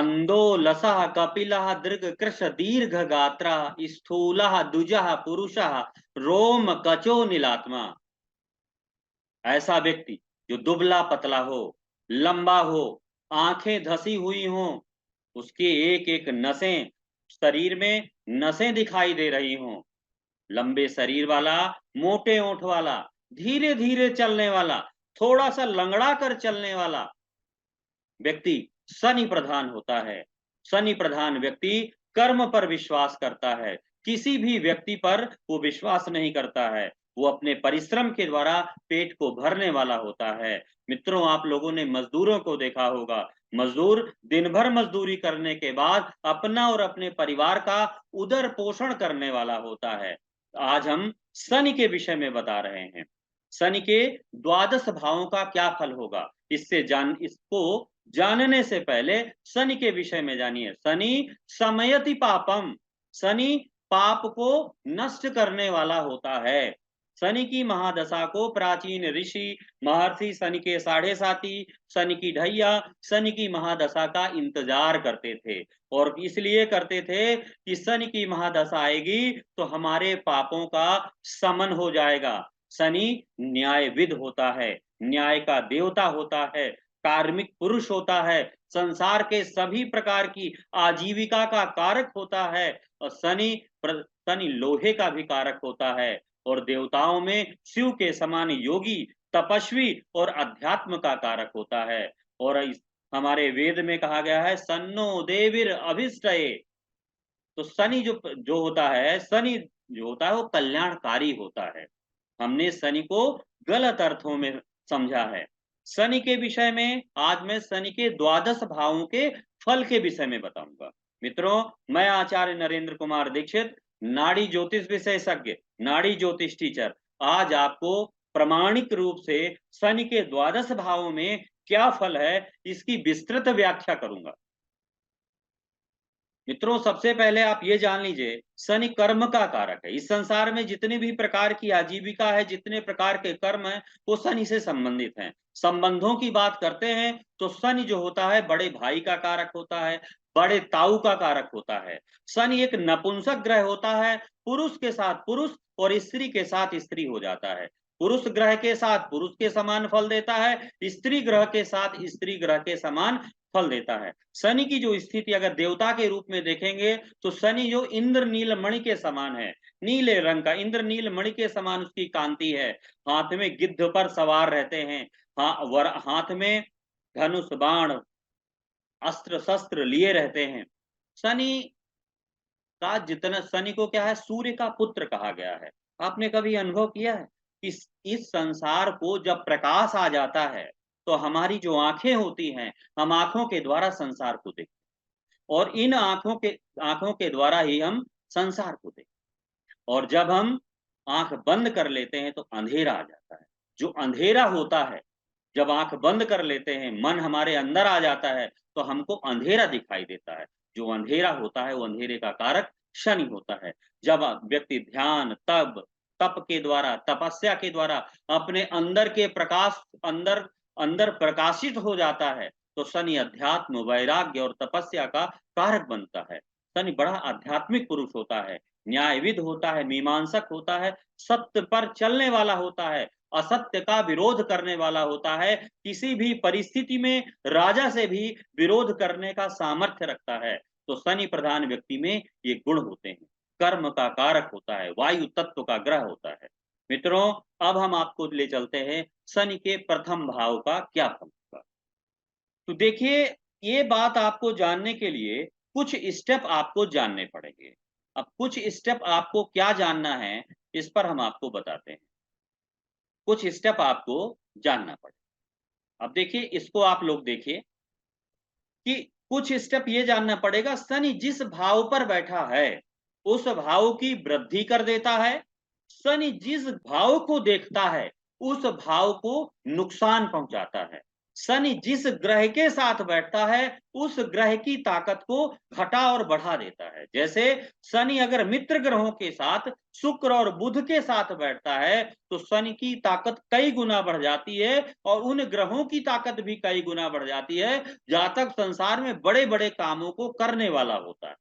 मंदो लसः कपिलः दृग कृश दीर्घ गात्रा स्थूलः दुजः पुरुषः रोम कचो नीलात्मा। ऐसा व्यक्ति जो दुबला पतला हो, लंबा हो, आंखें धसी हुई हो, उसकी एक एक नसें, शरीर में नसें दिखाई दे रही हों, लंबे शरीर वाला, मोटे ओंठ वाला, धीरे धीरे चलने वाला, थोड़ा सा लंगड़ा कर चलने वाला व्यक्ति शनि प्रधान होता है। शनि प्रधान व्यक्ति कर्म पर विश्वास करता है, किसी भी व्यक्ति पर वो विश्वास नहीं करता है। वो अपने परिश्रम के द्वारा पेट को भरने वाला होता है। मित्रों, आप लोगों ने मजदूरों को देखा होगा। मजदूर दिन भर मजदूरी करने के बाद अपना और अपने परिवार का उदर पोषण करने वाला होता है। आज हम शनि के विषय में बता रहे हैं। शनि के द्वादश भावों का क्या फल होगा, इसको जानने से पहले शनि के विषय में जानिए। शनि समयति पापम, शनि पाप को नष्ट करने वाला होता है। शनि की महादशा को प्राचीन ऋषि महर्षि शनि के साढ़े साथी, शनि की ढैया, शनि की महादशा का इंतजार करते थे। और इसलिए करते थे कि शनि की महादशा आएगी तो हमारे पापों का शमन हो जाएगा। शनि न्यायविद होता है, न्याय का देवता होता है, कार्मिक पुरुष होता है, संसार के सभी प्रकार की आजीविका का कारक होता है। और शनि लोहे का भी कारक होता है। और देवताओं में शिव के समान योगी, तपस्वी और अध्यात्म का कारक होता है। और हमारे वेद में कहा गया है सन्नो देवीर अभिष्टये। तो शनि जो जो होता है, शनि जो होता है वो कल्याणकारी होता है। हमने शनि को गलत अर्थों में समझा है। शनि के विषय में आज मैं शनि के द्वादश भावों के फल के विषय में बताऊंगा। मित्रों, मैं आचार्य नरेंद्र कुमार दीक्षित, नाड़ी ज्योतिष विशेषज्ञ, नाड़ी ज्योतिष टीचर, आज आपको प्रमाणिक रूप से शनि के द्वादश भावों में क्या फल है इसकी विस्तृत व्याख्या करूंगा। मित्रों, सबसे पहले आप ये जान लीजिए, शनि कर्म का कारक है। इस संसार में जितने भी प्रकार की आजीविका है, जितने प्रकार के कर्म है, वो शनि से संबंधित हैं। संबंधों की बात करते हैं तो शनि जो होता है बड़े भाई का कारक होता है, बड़े ताऊ का कारक होता है। शनि एक नपुंसक ग्रह होता है, पुरुष के साथ पुरुष और स्त्री के साथ स्त्री हो जाता है। पुरुष ग्रह के साथ पुरुष के समान फल देता है, स्त्री ग्रह के साथ स्त्री ग्रह के समान फल देता है। शनि की जो स्थिति अगर देवता के रूप में देखेंगे तो शनि जो इंद्र नील मणि के समान है, नीले रंग का इंद्र नील मणि के समान उसकी कांति है। हाथ में गिद्ध पर सवार रहते हैं, हाथ में धनुष बाण अस्त्र शस्त्र लिए रहते हैं। शनि का जितना, शनि को क्या है, सूर्य का पुत्र कहा गया है। आपने कभी अनुभव किया है इस संसार को जब प्रकाश आ जाता है तो हमारी जो आंखें होती हैं, हम आंखों के द्वारा संसार को देखते हैं और इन आंखों के द्वारा ही हम संसार को देखते हैं। और जब हम आंख बंद कर लेते हैं तो अंधेरा आ जाता है। जो अंधेरा होता है, जब आंख बंद कर लेते हैं, मन हमारे अंदर आ जाता है तो हमको अंधेरा दिखाई देता है। जो अंधेरा होता है वो अंधेरे का कारक शनि होता है। जब व्यक्ति ध्यान तप के द्वारा, तपस्या के द्वारा अपने अंदर के प्रकाश अंदर अंदर प्रकाशित हो जाता है तो शनि अध्यात्म, वैराग्य और तपस्या का कारक बनता है। शनि बड़ा आध्यात्मिक पुरुष होता है, न्यायविद होता है, मीमांसक होता है, सत्य पर चलने वाला होता है, असत्य का विरोध करने वाला होता है, किसी भी परिस्थिति में राजा से भी विरोध करने का सामर्थ्य रखता है। तो शनि प्रधान व्यक्ति में ये गुण होते हैं। कर्म का कारक होता है, वायु तत्व का ग्रह होता है। मित्रों, अब हम आपको ले चलते हैं शनि के प्रथम भाव का क्या फल होगा। तो देखिए, ये बात आपको जानने के लिए कुछ स्टेप आपको जानने पड़ेंगे। अब कुछ स्टेप आपको क्या जानना है इस पर हम आपको बताते हैं। कुछ स्टेप आपको जानना पड़ेगा। अब देखिए, इसको आप लोग देखिए कि कुछ स्टेप ये जानना पड़ेगा, शनि जिस भाव पर बैठा है उस भाव की वृद्धि कर देता है, शनि जिस भाव को देखता है उस भाव को नुकसान पहुंचाता है। शनि जिस ग्रह के साथ बैठता है उस ग्रह की ताकत को घटा और बढ़ा देता है। जैसे शनि अगर मित्र ग्रहों के साथ शुक्र और बुध के साथ बैठता है तो शनि की ताकत कई गुना बढ़ जाती है और उन ग्रहों की ताकत भी कई गुना बढ़ जाती है। जातक संसार में बड़े बड़े कामों को करने वाला होता है।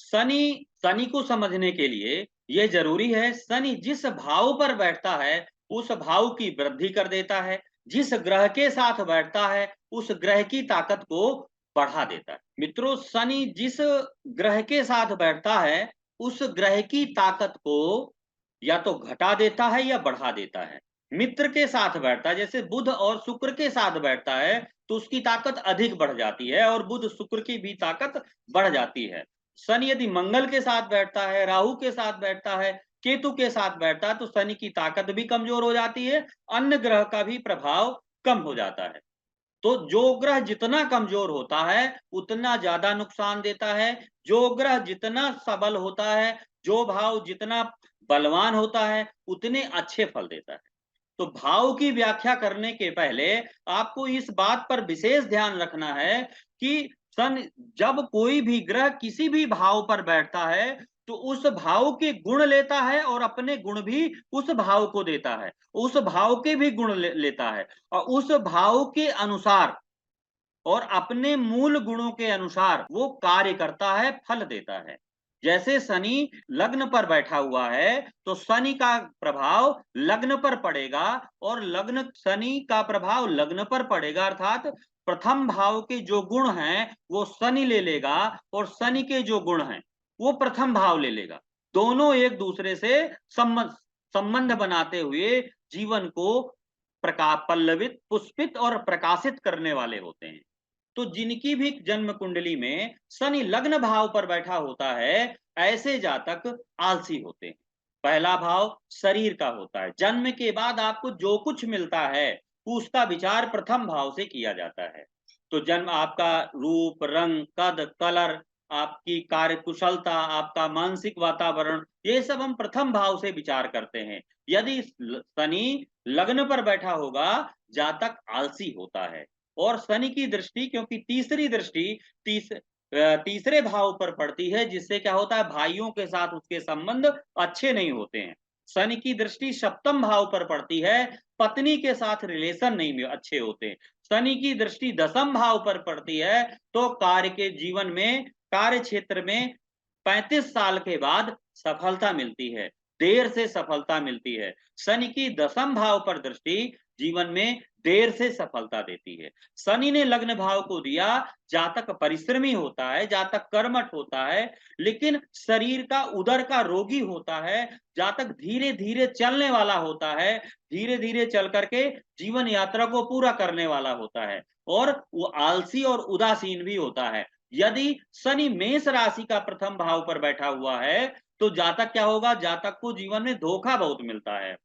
शनि शनि को समझने के लिए यह जरूरी है, शनि जिस भाव पर बैठता है उस भाव की वृद्धि कर देता है, जिस ग्रह के साथ बैठता है उस ग्रह की ताकत को बढ़ा देता है। मित्रों, शनि जिस ग्रह के साथ बैठता है उस ग्रह की ताकत को या तो घटा देता है या बढ़ा देता है। मित्र के साथ बैठता है, जैसे बुध और शुक्र के साथ बैठता है तो उसकी ताकत अधिक बढ़ जाती है और बुध शुक्र की भी ताकत बढ़ जाती है। शनि यदि मंगल के साथ बैठता है, राहु के साथ बैठता है, केतु के साथ बैठता है तो शनि की ताकत भी कमजोर हो जाती है, अन्य ग्रह का भी प्रभाव कम हो जाता है। तो जो ग्रह जितना कमजोर होता है उतना ज्यादा नुकसान देता है, जो ग्रह जितना सबल होता है, जो भाव जितना बलवान होता है उतने अच्छे फल देता है। तो भाव की व्याख्या करने के पहले आपको इस बात पर विशेष ध्यान रखना है कि सन जब कोई भी ग्रह किसी भी भाव पर बैठता है तो उस भाव के गुण लेता है और अपने गुण भी उस भाव को देता है, उस भाव के भी गुण लेता है और उस भाव के अनुसार और अपने मूल गुणों के अनुसार वो कार्य करता है, फल देता है। जैसे शनि लग्न पर बैठा हुआ है तो शनि का प्रभाव लग्न पर पड़ेगा और लग्न शनि का प्रभाव लग्न पर पड़ेगा, अर्थात प्रथम भाव के जो गुण हैं वो शनि ले लेगा और शनि के जो गुण हैं वो प्रथम भाव ले लेगा। दोनों एक दूसरे से संबंध संबंध बनाते हुए जीवन को पल्लवित, पुष्पित और प्रकाशित करने वाले होते हैं। तो जिनकी भी जन्म कुंडली में शनि लग्न भाव पर बैठा होता है ऐसे जातक आलसी होते हैं। पहला भाव शरीर का होता है, जन्म के बाद आपको जो कुछ मिलता है उसका विचार प्रथम भाव से किया जाता है। तो जन्म आपका रूप, रंग, कद, कलर, आपकी कार्य कुशलता, आपका मानसिक वातावरण, ये सब हम प्रथम भाव से विचार करते हैं। यदि शनि लग्न पर बैठा होगा जातक आलसी होता है और शनि की दृष्टि, क्योंकि तीसरी दृष्टि तीसरे भाव पर पड़ती है जिससे क्या होता है भाइयों के साथ उसके संबंध अच्छे नहीं होते हैं। शनि की दृष्टि सप्तम भाव पर पड़ती है, पत्नी के साथ रिलेशन नहीं अच्छे होते। शनि की दृष्टि दसम भाव पर पड़ती है तो कार्य के जीवन में, कार्य क्षेत्र में 35 साल के बाद सफलता मिलती है, देर से सफलता मिलती है। शनि की दसम भाव पर दृष्टि जीवन में देर से सफलता देती है। शनि ने लग्न भाव को दिया, जातक परिश्रमी होता है, जातक कर्मठ होता है, लेकिन शरीर का उदर का रोगी होता है। जातक धीरे धीरे चलने वाला होता है, धीरे धीरे चल करके जीवन यात्रा को पूरा करने वाला होता है और वो आलसी और उदासीन भी होता है। यदि शनि मेष राशि का प्रथम भाव पर बैठा हुआ है तो जातक क्या होगा, जातक को जीवन में धोखा बहुत मिलता है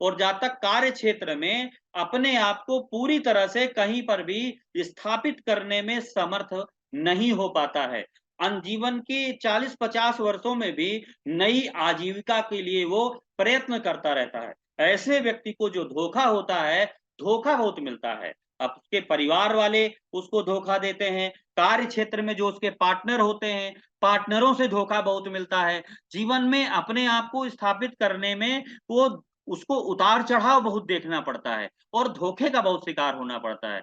और जातक कार्य क्षेत्र में अपने आप को पूरी तरह से कहीं पर भी स्थापित करने में समर्थ नहीं हो पाता है। जीवन के 40-50 वर्षों में भी नई आजीविका के लिए वो प्रयत्न करता रहता है। ऐसे व्यक्ति को जो धोखा होता है, धोखा बहुत मिलता है। अब उसके परिवार वाले उसको धोखा देते हैं, कार्य क्षेत्र में जो उसके पार्टनर होते हैं, पार्टनरों से धोखा बहुत मिलता है। जीवन में अपने आप को स्थापित करने में वो उसको उतार चढ़ाव बहुत देखना पड़ता है और धोखे का बहुत शिकार होना पड़ता है।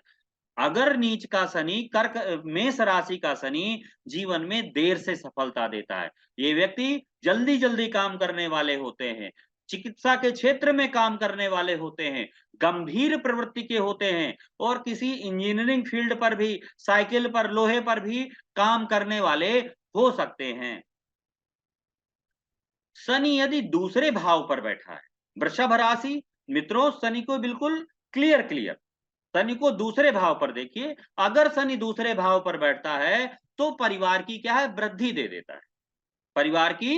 अगर नीच का शनि, कर्क मेष राशि का शनि जीवन में देर से सफलता देता है। ये व्यक्ति जल्दी जल्दी काम करने वाले होते हैं, चिकित्सा के क्षेत्र में काम करने वाले होते हैं, गंभीर प्रवृत्ति के होते हैं और किसी इंजीनियरिंग फील्ड पर भी, साइकिल पर, लोहे पर भी काम करने वाले हो सकते हैं। शनि यदि दूसरे भाव पर बैठा है, वृषभ राशि, मित्रों शनि को बिल्कुल क्लियर क्लियर, शनि को दूसरे भाव पर देखिए। अगर शनि दूसरे भाव पर बैठता है तो परिवार की क्या है, वृद्धि दे देता है, परिवार की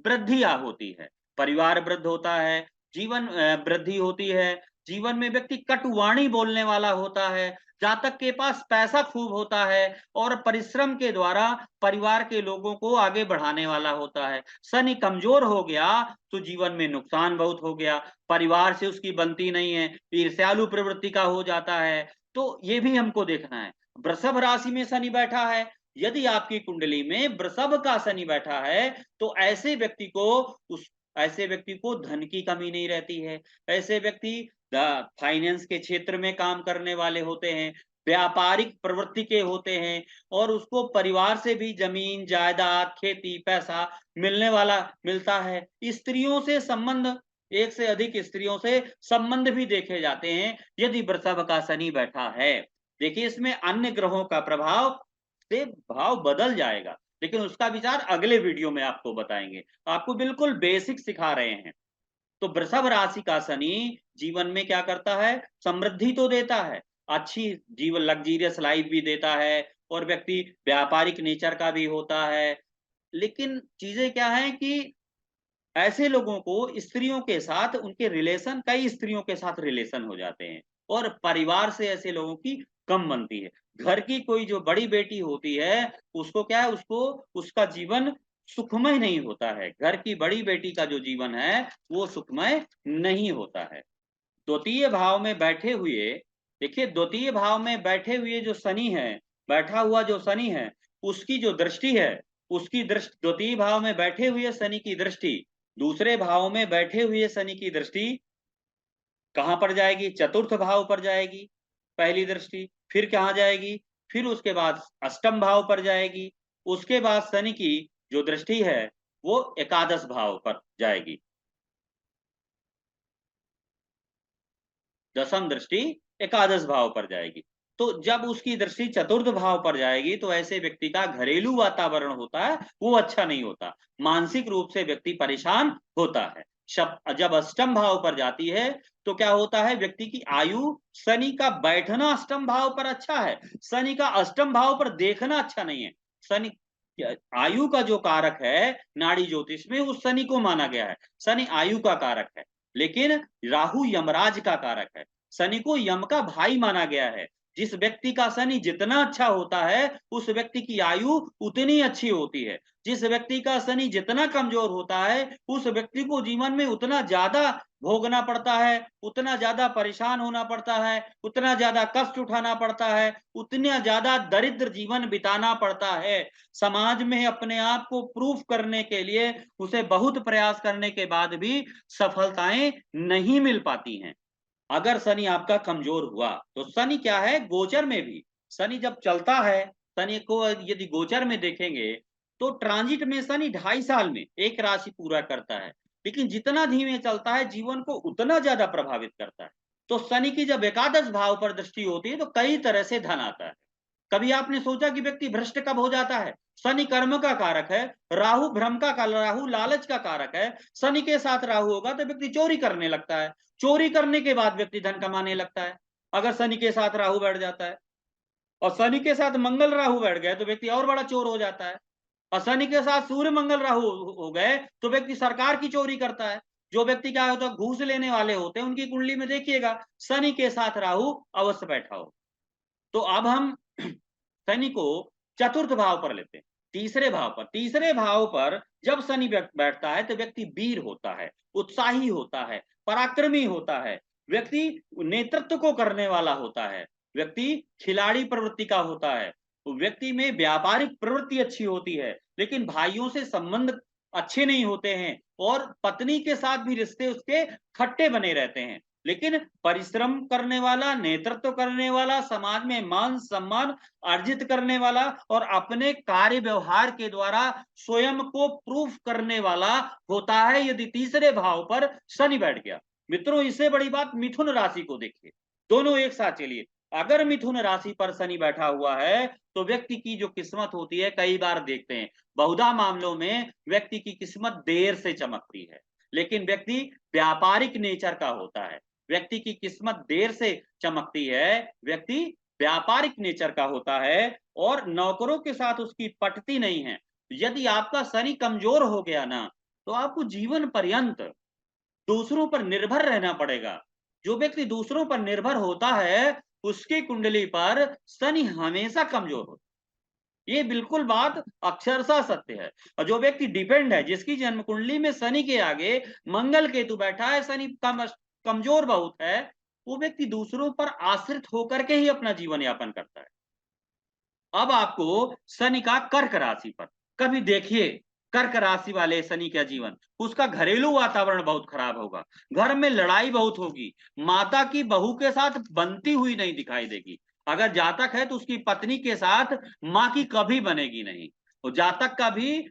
वृद्धि होती है, परिवार वृद्ध होता है, जीवन वृद्धि होती है। जीवन में व्यक्ति कटुवाणी बोलने वाला होता है, जातक के पास पैसा खूब होता है और परिश्रम के द्वारा परिवार के लोगों को आगे बढ़ाने वाला होता है। शनि कमजोर हो गया तो जीवन में नुकसान बहुत हो गया, परिवार से उसकी बनती नहीं है, ईर्ष्यालु प्रवृत्ति का हो जाता है, तो ये भी हमको देखना है। वृषभ राशि में शनि बैठा है, यदि आपकी कुंडली में वृषभ का शनि बैठा है, तो ऐसे व्यक्ति को धन की कमी नहीं रहती है। ऐसे व्यक्ति फाइनेंस के क्षेत्र में काम करने वाले होते हैं, व्यापारिक प्रवृत्ति के होते हैं, और उसको परिवार से भी जमीन जायदाद खेती पैसा मिलता है। स्त्रियों से संबंध, एक से अधिक स्त्रियों से संबंध भी देखे जाते हैं यदि वृषभ का शनि बैठा है। देखिए, इसमें अन्य ग्रहों का प्रभाव से भाव बदल जाएगा, लेकिन उसका विचार अगले वीडियो में आपको बताएंगे। आपको बिल्कुल बेसिक सिखा रहे हैं। तो वृषभ राशि का शनि जीवन में क्या करता है? समृद्धि तो देता है, अच्छी जीवन लग्जीरियस लाइफ भी देता है, और व्यक्ति व्यापारिक नेचर का भी होता है। लेकिन चीजें क्या है कि ऐसे लोगों को स्त्रियों के साथ उनके रिलेशन, कई स्त्रियों के साथ रिलेशन हो जाते हैं, और परिवार से ऐसे लोगों की कम बनती है। घर की कोई जो बड़ी बेटी होती है, उसको क्या है, उसको उसका जीवन सुखमय नहीं होता है। घर की बड़ी बेटी का जो जीवन है वो सुखमय नहीं होता है। द्वितीय भाव में बैठे हुए, देखिए द्वितीय भाव में बैठे हुए जो शनि है, बैठा हुआ जो शनि है, उसकी जो दृष्टि है, उसकी दृष्टि, द्वितीय भाव में बैठे हुए शनि की दृष्टि दूसरे भाव में बैठे हुए शनि की दृष्टि कहां पर जाएगी? चतुर्थ भाव पर जाएगी पहली दृष्टि। फिर कहां जाएगी? फिर उसके बाद अष्टम भाव पर जाएगी। उसके बाद शनि की जो दृष्टि है वो एकादश भाव पर जाएगी। दसम दृष्टि एकादश भाव पर जाएगी। तो जब उसकी दृष्टि चतुर्थ भाव पर जाएगी, तो ऐसे व्यक्ति का घरेलू वातावरण होता है वो अच्छा नहीं होता, मानसिक रूप से व्यक्ति परेशान होता है। जब अष्टम भाव पर जाती है, तो क्या होता है? व्यक्ति की आयु, शनि का बैठना अष्टम भाव पर अच्छा है, शनि का अष्टम भाव पर देखना अच्छा नहीं है। शनि आयु का जो कारक है नाड़ी ज्योतिष में, उस शनि को माना गया है, शनि आयु का कारक है। लेकिन राहु यमराज का कारक है, शनि को यम का भाई माना गया है। जिस व्यक्ति का शनि जितना अच्छा होता है, उस व्यक्ति की आयु उतनी अच्छी होती है। जिस व्यक्ति का शनि जितना कमजोर होता है, उस व्यक्ति को जीवन में उतना ज्यादा भोगना पड़ता है, उतना ज्यादा परेशान होना पड़ता है, उतना ज्यादा कष्ट उठाना पड़ता है, उतना ज्यादा दरिद्र जीवन बिताना पड़ता है। समाज में अपने आप को प्रूफ करने के लिए उसे बहुत प्रयास करने के बाद भी सफलताएं नहीं मिल पाती हैं। अगर शनि आपका कमजोर हुआ, तो शनि क्या है, गोचर में भी शनि जब चलता है, शनि को यदि गोचर में देखेंगे, तो ट्रांजिट में शनि 2.5 साल में एक राशि पूरा करता है, लेकिन जितना धीमे चलता है जीवन को उतना ज्यादा प्रभावित करता है। तो शनि की जब एकादश भाव पर दृष्टि होती है, तो कई तरह से धन आता है। कभी आपने सोचा कि व्यक्ति भ्रष्ट कब हो जाता है? शनि कर्म का कारक है, राहु भ्रम का, राहु लालच का कारक है। शनि के साथ राहु होगा तो व्यक्ति चोरी करने लगता है, चोरी करने के बाद व्यक्ति धन कमाने लगता है, अगर शनि के साथ राहु बैठ जाता है। और शनि के साथ मंगल राहु बैठ गए तो व्यक्ति और बड़ा चोर हो जाता है। और शनि के साथ सूर्य मंगल राहु हो गए तो व्यक्ति सरकार की चोरी करता है। जो व्यक्ति क्या होता है, घूस लेने वाले होते हैं, उनकी कुंडली में देखिएगा शनि के साथ राहु अवश्य बैठा हो। तो अब हम शनि को चतुर्थ भाव पर लेते हैं, तीसरे भाव पर जब शनि बैठता है, तो व्यक्ति वीर होता है, उत्साही होता है, पराक्रमी होता है, व्यक्ति नेतृत्व को करने वाला होता है, व्यक्ति खिलाड़ी प्रवृत्ति का होता है, व्यक्ति में व्यापारिक प्रवृत्ति अच्छी होती है, लेकिन भाइयों से संबंध अच्छे नहीं होते हैं, और पत्नी के साथ भी रिश्ते उसके खट्टे बने रहते हैं। लेकिन परिश्रम करने वाला, नेतृत्व करने वाला, समाज में मान सम्मान अर्जित करने वाला, और अपने कार्य व्यवहार के द्वारा स्वयं को प्रूफ करने वाला होता है, यदि तीसरे भाव पर शनि बैठ गया। मित्रों, इससे बड़ी बात मिथुन राशि को देखिए, दोनों एक साथ चलिए। अगर मिथुन राशि पर शनि बैठा हुआ है, तो व्यक्ति की जो किस्मत होती है, कई बार देखते हैं बहुधा मामलों में व्यक्ति की किस्मत देर से चमकती है, लेकिन व्यक्ति व्यापारिक नेचर का होता है, व्यक्ति की किस्मत देर से चमकती है, व्यक्ति व्यापारिक नेचर का होता है, और नौकरों के साथ उसकी पटती नहीं है। यदि आपका शनि कमजोर हो गया ना, तो आपको जीवन पर्यंत दूसरों पर निर्भर रहना पड़ेगा। जो व्यक्ति दूसरों पर निर्भर होता है, उसकी कुंडली पर शनि हमेशा कमजोर होता है। ये बिल्कुल बात अक्षरशः सत्य है। और जो व्यक्ति डिपेंड है, जिसकी जन्म कुंडली में शनि के आगे मंगल केतु बैठा है, शनि कमजोर बहुत है, वो व्यक्ति दूसरों पर आश्रित होकर के ही अपना जीवन यापन करता है। अब आपको शनि का कर्क राशि पर कभी देखिए, कर्क राशि वाले शनि का जीवन, उसका घरेलू वातावरण बहुत खराब होगा, घर में लड़ाई बहुत होगी, माता की बहू के साथ बनती हुई नहीं दिखाई देगी। अगर जातक है तो उसकी पत्नी के साथ माँ की कभी बनेगी नहीं। और जातक का भी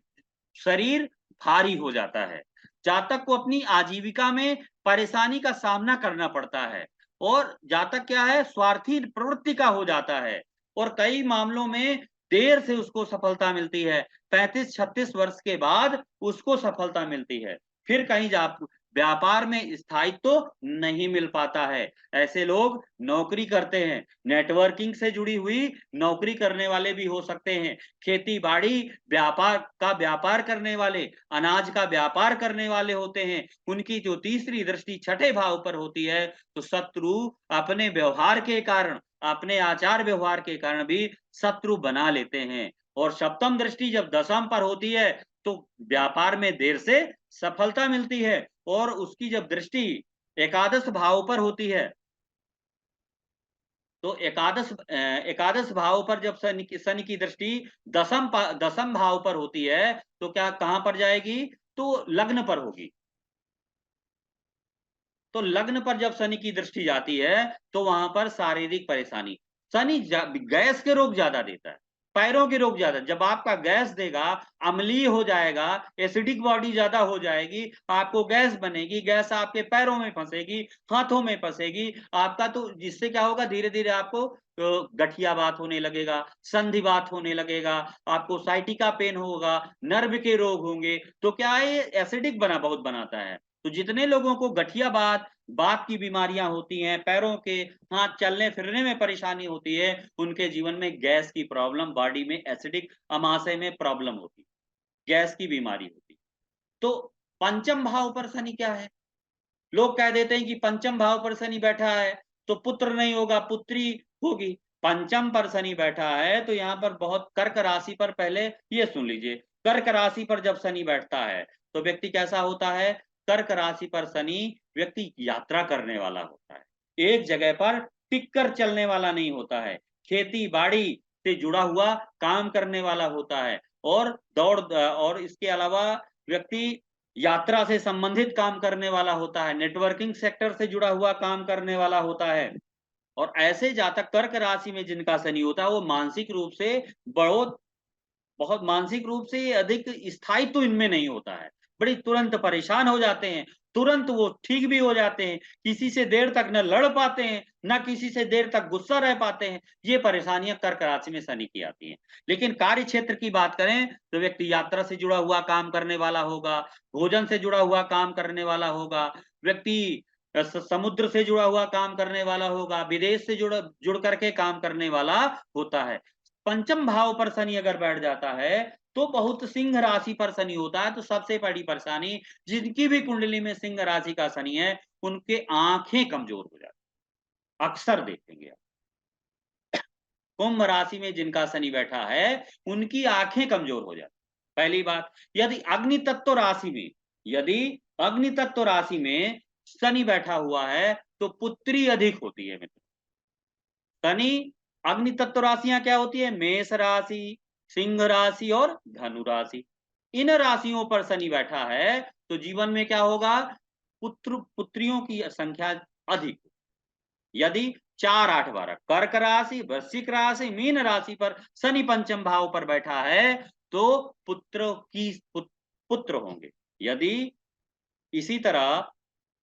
शरीर भारी हो जाता है। जातक को अपनी आजीविका में परेशानी का सामना करना पड़ता है और जातक क्या है, स्वार्थी प्रवृत्ति का हो जाता है और कई मामलों में देर से उसको सफलता मिलती है। 35-36 वर्ष के बाद उसको सफलता मिलती है। फिर कहीं जा व्यापार में स्थायित्व तो नहीं मिल पाता है। ऐसे लोग नौकरी करते हैं, नेटवर्किंग से जुड़ी हुई नौकरी करने वाले भी हो सकते हैं, खेती-बाड़ी व्यापार करने वाले, अनाज का व्यापार करने वाले होते हैं। उनकी जो तीसरी दृष्टि छठे भाव पर होती है, तो शत्रु अपने व्यवहार के कारण, अपने आचार व्यवहार के कारण भी शत्रु बना लेते हैं। और सप्तम दृष्टि जब दशम पर होती है, तो व्यापार में देर से सफलता मिलती है और उसकी जब दृष्टि एकादश भाव पर होती है, तो एकादश भाव पर जब शनि की दृष्टि दसम भाव पर होती है, तो क्या कहां पर जाएगी? तो लग्न पर होगी। तो लग्न पर जब शनि की दृष्टि जाती है, तो वहां पर शारीरिक परेशानी, शनि गैस के रोग ज्यादा देता है, पैरों के रोग ज्यादा। जब आपका गैस देगा, अम्लीय हो जाएगा, एसिडिक बॉडी ज्यादा हो जाएगी, आपको गैस बनेगी, गैस आपके पैरों में फंसेगी, हाथों में फंसेगी आपका, तो जिससे क्या होगा, धीरे धीरे आपको गठिया बात होने लगेगा, संधिवात होने लगेगा, आपको साइटिका पेन होगा, नर्व के रोग होंगे। तो क्या है, एसिडिक बहुत बनाता है। तो जितने लोगों को गठिया बात की बीमारियां होती हैं, पैरों के हाथ चलने फिरने में परेशानी होती है, उनके जीवन में गैस की प्रॉब्लम, बॉडी में एसिडिक अमाशय में प्रॉब्लम होती, गैस की बीमारी होती। तो पंचम भाव पर शनि क्या है? लोग कह देते हैं कि पंचम भाव पर शनि बैठा है तो पुत्र नहीं होगा, पुत्री होगी। पंचम पर शनि बैठा है तो यहाँ पर बहुत, कर्क राशि पर पहले ये सुन लीजिए, कर्क राशि पर जब शनि बैठता है तो व्यक्ति कैसा होता है? कर्क राशि पर शनि, व्यक्ति यात्रा करने वाला होता है, एक जगह पर टिक कर चलने वाला नहीं होता है, खेती बाड़ी से जुड़ा हुआ काम करने वाला होता है और और इसके अलावा व्यक्ति यात्रा से संबंधित काम करने वाला होता है, नेटवर्किंग सेक्टर से जुड़ा हुआ काम करने वाला होता है। और ऐसे जातक कर्क राशि में जिनका शनि होता है, वो मानसिक रूप से बहुत बहुत मानसिक रूप से अधिक स्थायित्व तो इनमें नहीं होता है। बड़ी तुरंत परेशान हो जाते हैं, तुरंत वो ठीक भी हो जाते हैं, किसी से देर तक न लड़ पाते हैं, ना किसी से देर तक गुस्सा रह पाते हैं। ये परेशानियां कर्क राशि में शनि की आती हैं। लेकिन कार्य क्षेत्र की बात करें तो व्यक्ति यात्रा से जुड़ा हुआ काम करने वाला होगा, भोजन से जुड़ा हुआ काम करने वाला होगा, व्यक्ति समुद्र से जुड़ा हुआ काम करने वाला होगा, विदेश से जुड़ करके काम करने वाला होता है। पंचम भाव पर शनि अगर बैठ जाता है, तो बहुत, सिंह राशि पर शनि होता है तो सबसे बड़ी परेशानी, जिनकी भी कुंडली में सिंह राशि का शनि है, उनके आंखें कमजोर हो जाती, अक्सर देखेंगे आप। कुंभ राशि में जिनका शनि बैठा है, उनकी आंखें कमजोर हो जाती। पहली बात, यदि अग्नि तत्व राशि में, यदि अग्नि तत्व राशि में शनि बैठा हुआ है, तो पुत्री अधिक होती है मित्र। शनि, अग्नि तत्व राशियां क्या होती है? मेष राशि, सिंह राशि और धनु राशि। इन राशियों पर शनि बैठा है तो जीवन में क्या होगा? पुत्रियों की संख्या अधिक। यदि 4, 8, 12 कर्क राशि, वृश्चिक राशि, मीन राशि पर शनि पंचम भाव पर बैठा है, तो पुत्र होंगे। यदि इसी तरह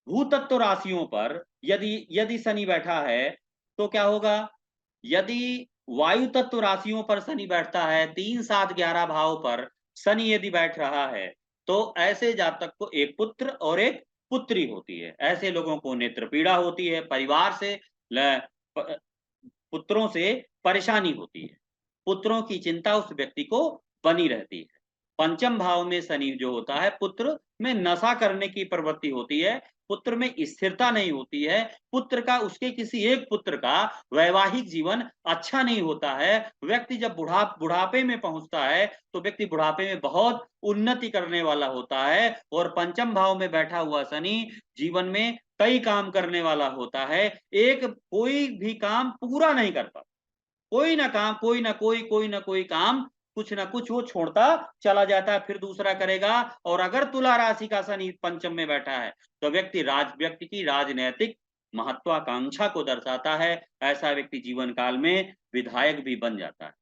भूतत्व राशियों पर यदि यदि शनि बैठा है, तो क्या होगा? यदि वायु तत्व राशियों पर शनि बैठता है, 3, 7, 11 भाव पर शनि यदि बैठ रहा है, तो ऐसे जातक को एक पुत्र और एक पुत्री होती है। ऐसे लोगों को नेत्र पीड़ा होती है, परिवार से पुत्रों से परेशानी होती है, पुत्रों की चिंता उस व्यक्ति को बनी रहती है। पंचम भाव में शनि जो होता है, पुत्र में नशा करने की प्रवृत्ति होती है, पुत्र में स्थिरता नहीं होती है, पुत्र का, उसके किसी एक पुत्र का वैवाहिक जीवन अच्छा नहीं होता है। व्यक्ति जब बुढ़ापे में पहुंचता है, तो व्यक्ति बुढ़ापे में बहुत उन्नति करने वाला होता है। और पंचम भाव में बैठा हुआ शनि जीवन में कई काम करने वाला होता है, एक कोई भी काम पूरा नहीं कर पाता। कोई ना काम, कोई ना कोई काम, कुछ ना कुछ वो छोड़ता चला जाता है, फिर दूसरा करेगा। और अगर तुला राशि का शनि पंचम में बैठा है, तो व्यक्ति की राजनैतिक महत्वाकांक्षा को दर्शाता है। ऐसा व्यक्ति जीवन काल में विधायक भी बन जाता है।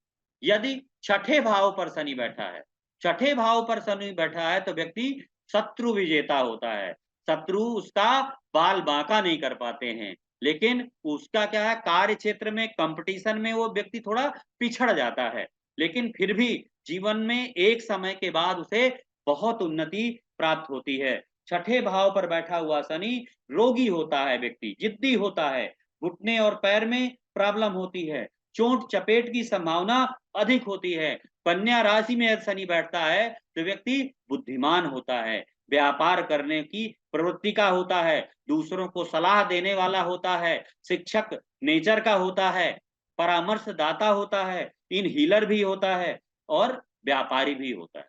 यदि छठे भाव पर शनि बैठा है, छठे भाव पर शनि बैठा है, तो व्यक्ति शत्रु विजेता होता है। शत्रु उसका बाल बांका नहीं कर पाते हैं। लेकिन उसका क्या है, कार्य क्षेत्र में कंपटीशन में वो व्यक्ति थोड़ा पिछड़ जाता है, लेकिन फिर भी जीवन में एक समय के बाद उसे बहुत उन्नति प्राप्त होती है। छठे भाव पर बैठा हुआ शनि रोगी होता है, व्यक्ति जिद्दी होता है, घुटने और पैर में प्रॉब्लम होती है, चोट चपेट की संभावना अधिक होती है। कन्या राशि में यदि शनि बैठता है, तो व्यक्ति बुद्धिमान होता है, व्यापार करने की प्रवृत्ति का होता है, दूसरों को सलाह देने वाला होता है, शिक्षक नेचर का होता है, परामर्शदाता होता है, इन हीलर भी होता है, और व्यापारी भी होता है।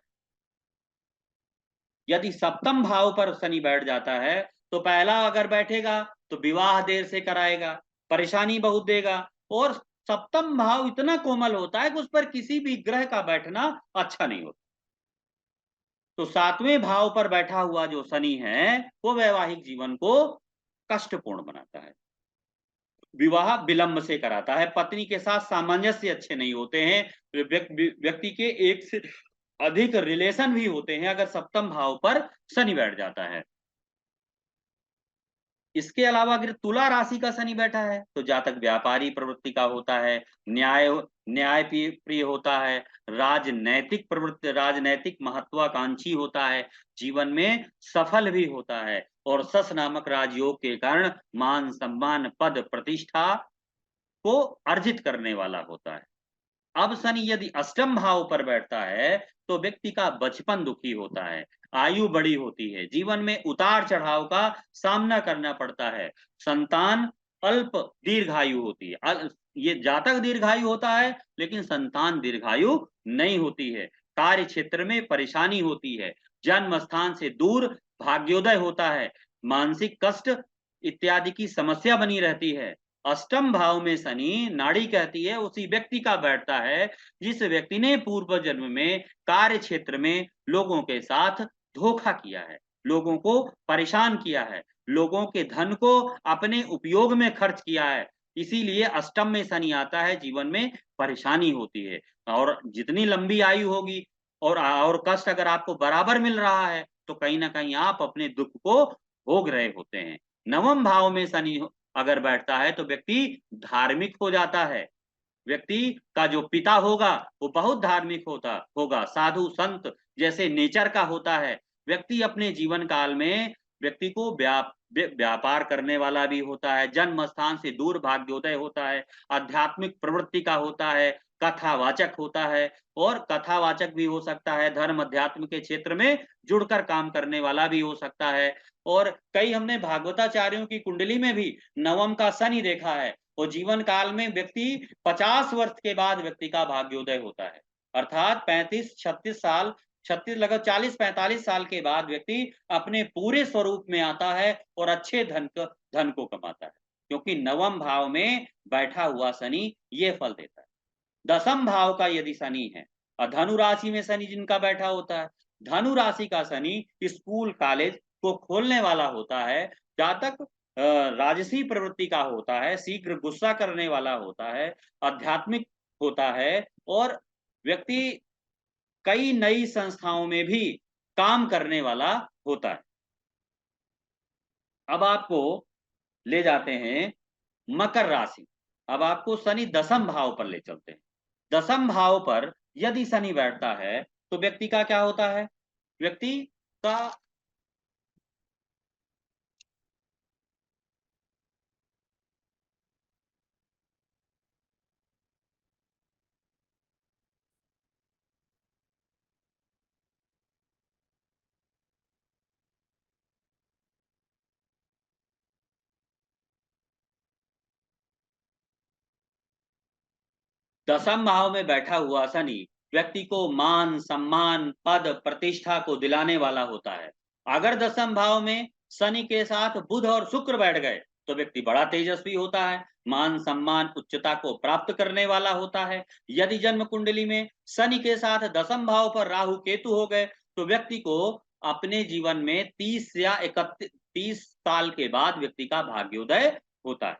यदि सप्तम भाव पर शनि बैठ जाता है, तो पहला अगर बैठेगा तो विवाह देर से कराएगा, परेशानी बहुत देगा। और सप्तम भाव इतना कोमल होता है कि उस पर किसी भी ग्रह का बैठना अच्छा नहीं होता। तो सातवें भाव पर बैठा हुआ जो शनि है, वो वैवाहिक जीवन को कष्टपूर्ण बनाता है, विवाह विलंब से कराता है, पत्नी के साथ सामंजस्य अच्छे नहीं होते हैं, व्यक्ति के एक से अधिक रिलेशन भी होते हैं अगर सप्तम भाव पर शनि बैठ जाता है। इसके अलावा अगर तुला राशि का शनि बैठा है, तो जातक व्यापारी प्रवृत्ति का होता है, न्याय न्याय प्रिय होता है, राजनैतिक प्रवृत्ति, राजनैतिक महत्वाकांक्षी होता है, जीवन में सफल भी होता है, और सस नामक राजयोग के कारण मान सम्मान पद प्रतिष्ठा को अर्जित करने वाला होता है। अब शनि यदि अष्टम भाव पर बैठता है, तो व्यक्ति का बचपन दुखी होता है, आयु बड़ी होती है, जीवन में उतार चढ़ाव का सामना करना पड़ता है, संतान अल्प दीर्घायु होती है, ये जातक दीर्घायु होता है, लेकिन संतान दीर्घायु नहीं होती है, कार्य क्षेत्र में परेशानी होती है, जन्म स्थान से दूर भाग्योदय होता है, मानसिक कष्ट इत्यादि की समस्या बनी रहती है। अष्टम भाव में शनि, नाड़ी कहती है, उसी व्यक्ति का बैठता है जिस व्यक्ति ने पूर्व जन्म में कार्य क्षेत्र में लोगों के साथ धोखा किया है, लोगों को परेशान किया है, लोगों के धन को अपने उपयोग में खर्च किया है। इसीलिए अष्टम में शनि आता है, जीवन में परेशानी होती है। और जितनी लंबी आयु होगी और कष्ट अगर आपको बराबर मिल रहा है, तो कहीं ना कहीं आप अपने दुख को भोग रहे होते हैं। नवम भाव में शनि अगर बैठता है, तो व्यक्ति धार्मिक हो जाता है, व्यक्ति का जो पिता होगा वो बहुत धार्मिक होगा, साधु संत जैसे नेचर का होता है। व्यक्ति अपने जीवन काल में व्यक्ति को व्यापार करने वाला भी होता है, जन्म स्थान से दूर भाग्योदय होता है, आध्यात्मिक प्रवृत्ति का होता है, कथावाचक होता है, और कथावाचक भी हो सकता है, धर्म अध्यात्म के क्षेत्र में जुड़कर काम करने वाला भी हो सकता है। और कई हमने भागवताचार्यों की कुंडली में भी नवम का शनि देखा है, और जीवन काल में व्यक्ति 50 वर्ष के बाद व्यक्ति का भाग्योदय होता है, अर्थात 35-36 साल, 36 लगभग 40-45 साल के बाद व्यक्ति अपने पूरे स्वरूप में आता है और अच्छे धन को कमाता है, क्योंकि नवम भाव में बैठा हुआ शनि ये फल देता है। दसम भाव का यदि शनि है, और धनु राशि में शनि जिनका बैठा होता है, धनु राशि का शनि स्कूल कॉलेज को खोलने वाला होता है, जातक राजसी प्रवृत्ति का होता है, शीघ्र गुस्सा करने वाला होता है, आध्यात्मिक होता है, और व्यक्ति कई नई संस्थाओं में भी काम करने वाला होता है। अब आपको ले जाते हैं मकर राशि। अब आपको शनि दसम भाव पर ले चलते हैं। दसम भाव पर यदि शनि बैठता है, तो व्यक्ति का क्या होता है, व्यक्ति का दसम भाव में बैठा हुआ शनि व्यक्ति को मान सम्मान पद प्रतिष्ठा को दिलाने वाला होता है। अगर दसम भाव में शनि के साथ बुध और शुक्र बैठ गए तो व्यक्ति बड़ा तेजस्वी होता है, मान सम्मान उच्चता को प्राप्त करने वाला होता है। यदि जन्म कुंडली में शनि के साथ दसम भाव पर राहु केतु हो गए तो व्यक्ति को अपने जीवन में 30 साल के बाद व्यक्ति का भाग्योदय होता है।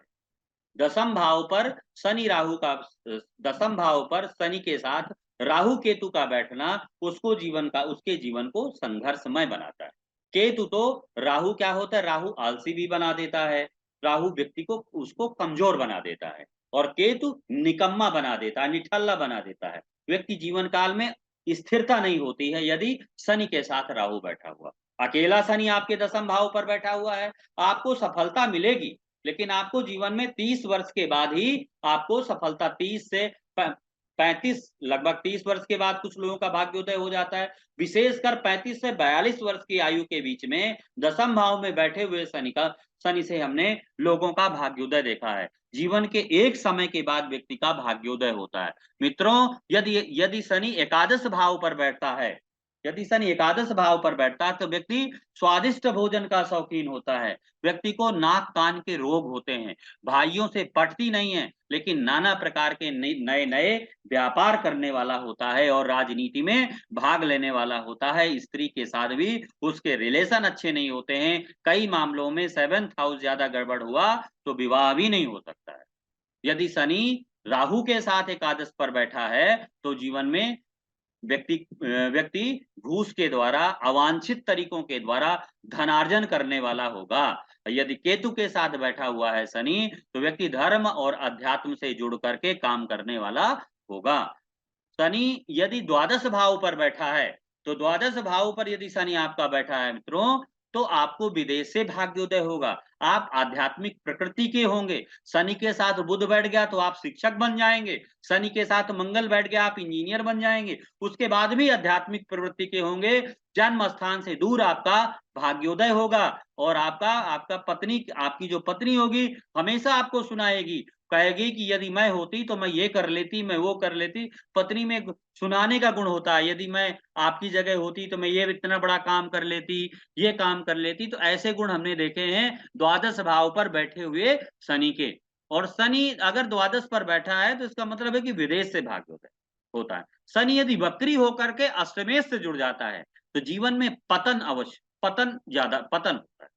दसम भाव पर शनि राहु का दसम भाव पर शनि के साथ राहु केतु का बैठना उसके जीवन को संघर्षमय बनाता है। केतु तो राहु क्या होता है, राहु आलसी भी बना देता है, राहु व्यक्ति को उसको कमजोर बना देता है, और केतु निकम्मा बना देता है, निठल्ला बना देता है। व्यक्ति जीवन काल में स्थिरता नहीं होती है यदि शनि के साथ राहु बैठा हुआ। अकेला शनि आपके दसम भाव पर बैठा हुआ है, आपको सफलता मिलेगी, लेकिन आपको जीवन में 30 वर्ष के बाद ही आपको सफलता, 30 से 35, लगभग 30 वर्ष के बाद कुछ लोगों का भाग्योदय हो जाता है। विशेषकर 35 से 42 वर्ष की आयु के बीच में दसम भाव में बैठे हुए शनि से हमने लोगों का भाग्योदय देखा है। जीवन के एक समय के बाद व्यक्ति का भाग्योदय होता है। मित्रों, यदि यदि शनि एकादश भाव पर बैठता है, यदि शनि एकादश भाव पर बैठता है तो व्यक्ति स्वादिष्ट भोजन का शौकीन होता है, व्यक्ति को नाक कान के रोग होते हैं, भाइयों से पटती नहीं है, लेकिन नाना प्रकार के नए नए व्यापार करने वाला होता है और राजनीति में भाग लेने वाला होता है। स्त्री के साथ भी उसके रिलेशन अच्छे नहीं होते हैं, कई मामलों में 7th हाउस ज्यादा गड़बड़ हुआ तो विवाह भी नहीं हो सकता है। यदि शनि राहु के साथ एकादश पर बैठा है तो जीवन में व्यक्ति व्यक्ति घूस के द्वारा, अवांछित तरीकों के द्वारा धनार्जन करने वाला होगा। यदि केतु के साथ बैठा हुआ है शनि तो व्यक्ति धर्म और अध्यात्म से जुड़ करके काम करने वाला होगा। शनि यदि द्वादश भाव पर बैठा है तो द्वादश भाव पर यदि शनि आपका बैठा है मित्रों, तो आपको विदेश से भाग्योदय होगा, आप आध्यात्मिक प्रकृति के होंगे। शनि के साथ बुध बैठ गया तो आप शिक्षक बन जाएंगे, शनि के साथ मंगल बैठ गया आप इंजीनियर बन जाएंगे, उसके बाद भी आध्यात्मिक प्रवृत्ति के होंगे। जन्म स्थान से दूर आपका भाग्योदय होगा और आपका आपका पत्नी आपकी जो पत्नी होगी हमेशा आपको सुनाएगी, कहेगी कि यदि मैं होती तो मैं ये कर लेती, मैं वो कर लेती। पत्नी में सुनाने का गुण होता है, यदि मैं आपकी जगह होती तो मैं ये इतना बड़ा काम कर लेती, ये काम कर लेती। तो ऐसे गुण हमने देखे हैं द्वादश भाव पर बैठे हुए शनि के। और शनि अगर द्वादश पर बैठा है तो इसका मतलब है कि विदेश से भाग्योदय होता है। शनि यदि वक्री होकर के अष्टमेश से जुड़ जाता है तो जीवन में पतन होता है।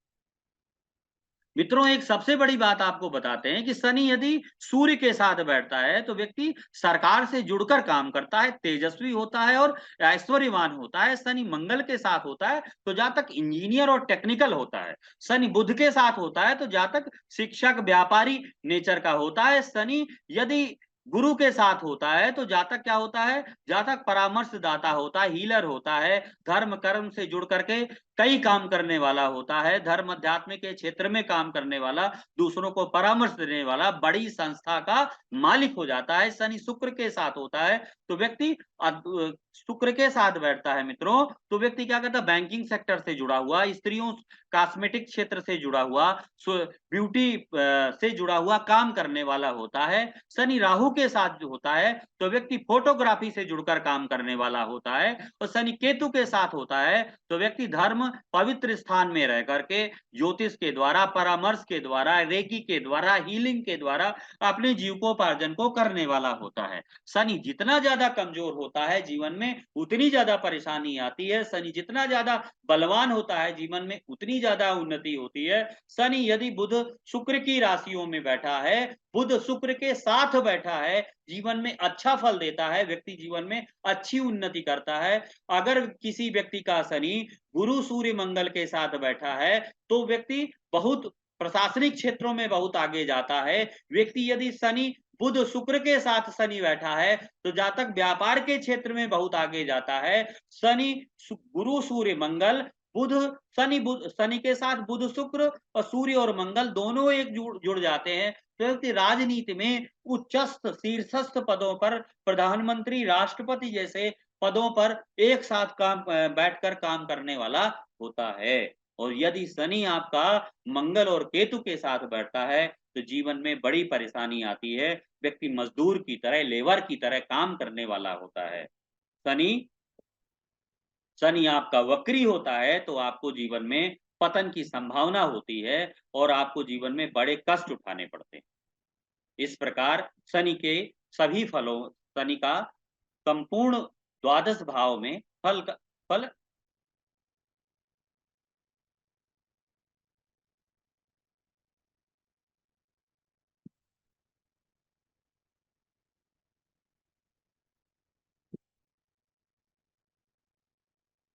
मित्रों, एक सबसे बड़ी बात आपको बताते हैं कि शनि यदि सूर्य के साथ बैठता है तो व्यक्ति सरकार से जुड़कर काम करता है, तेजस्वी होता है और ऐश्वर्यवान होता है। शनि मंगल के साथ होता है तो जातक इंजीनियर और टेक्निकल होता है। शनि बुध के साथ होता है तो जातक शिक्षक, व्यापारी नेचर का होता है। शनि यदि गुरु के साथ होता है तो जातक क्या होता है, जातक परामर्शदाता होता है, हीलर होता है, धर्म कर्म से जुड़ करके कई काम करने वाला होता है, धर्म अध्यात्म के क्षेत्र में काम करने वाला, दूसरों को परामर्श देने वाला, बड़ी संस्था का मालिक हो जाता है। शनि शुक्र के साथ होता है तो व्यक्ति शुक्र के साथ बैठता है मित्रों तो व्यक्ति क्या करता है, बैंकिंग सेक्टर से जुड़ा हुआ, स्त्रियों कॉस्मेटिक क्षेत्र से जुड़ा हुआ, ब्यूटी से जुड़ा हुआ काम करने वाला होता है। शनि राहु के साथ जो होता है तो व्यक्ति फोटोग्राफी से जुड़कर काम करने वाला होता है। और शनि केतु के साथ होता है तो व्यक्ति धर्म पवित्र स्थान में रह करके ज्योतिष के द्वारा, परामर्श के द्वारा, रेकी के द्वारा, हीलिंग के द्वारा अपने जीविकोपार्जन को करने वाला होता है। शनि जितना ज्यादा कमजोर होता है जीवन में उतनी ज्यादा परेशानी आती है, शनि जितना ज्यादा बलवान होता है जीवन में उतनी ज्यादा उन्नति होती है। शनि यदि बुध शुक्र की राशियों में बैठा है, बुध शुक्र के साथ बैठा है, जीवन में अच्छा फल देता है, व्यक्ति जीवन में अच्छी उन्नति करता है। अगर किसी व्यक्ति का शनि गुरु सूर्य मंगल के साथ बैठा है तो व्यक्ति बहुत प्रशासनिक क्षेत्रों में बहुत आगे जाता है। व्यक्ति यदि शनि बुध शुक्र के साथ शनि बैठा है तो जातक व्यापार के क्षेत्र में बहुत आगे जाता है। शनि गुरु सूर्य मंगल बुध शनि के साथ बुध शुक्र और सूर्य और मंगल दोनों एक जुड़ जाते हैं तो व्यक्ति राजनीति में उच्चस्थ शीर्षस्थ पदों पर, प्रधानमंत्री, राष्ट्रपति जैसे पदों पर एक साथ बैठकर काम करने वाला होता है। और यदि शनि आपका मंगल और केतु के साथ बैठता है तो जीवन में बड़ी परेशानी आती है, व्यक्ति मजदूर की तरह, लेबर की तरह काम करने वाला होता है। शनि शनि आपका वक्री होता है तो आपको जीवन में पतन की संभावना होती है और आपको जीवन में बड़े कष्ट उठाने पड़ते हैं। इस प्रकार शनि के सभी फलों शनि का संपूर्ण द्वादश भाव में फल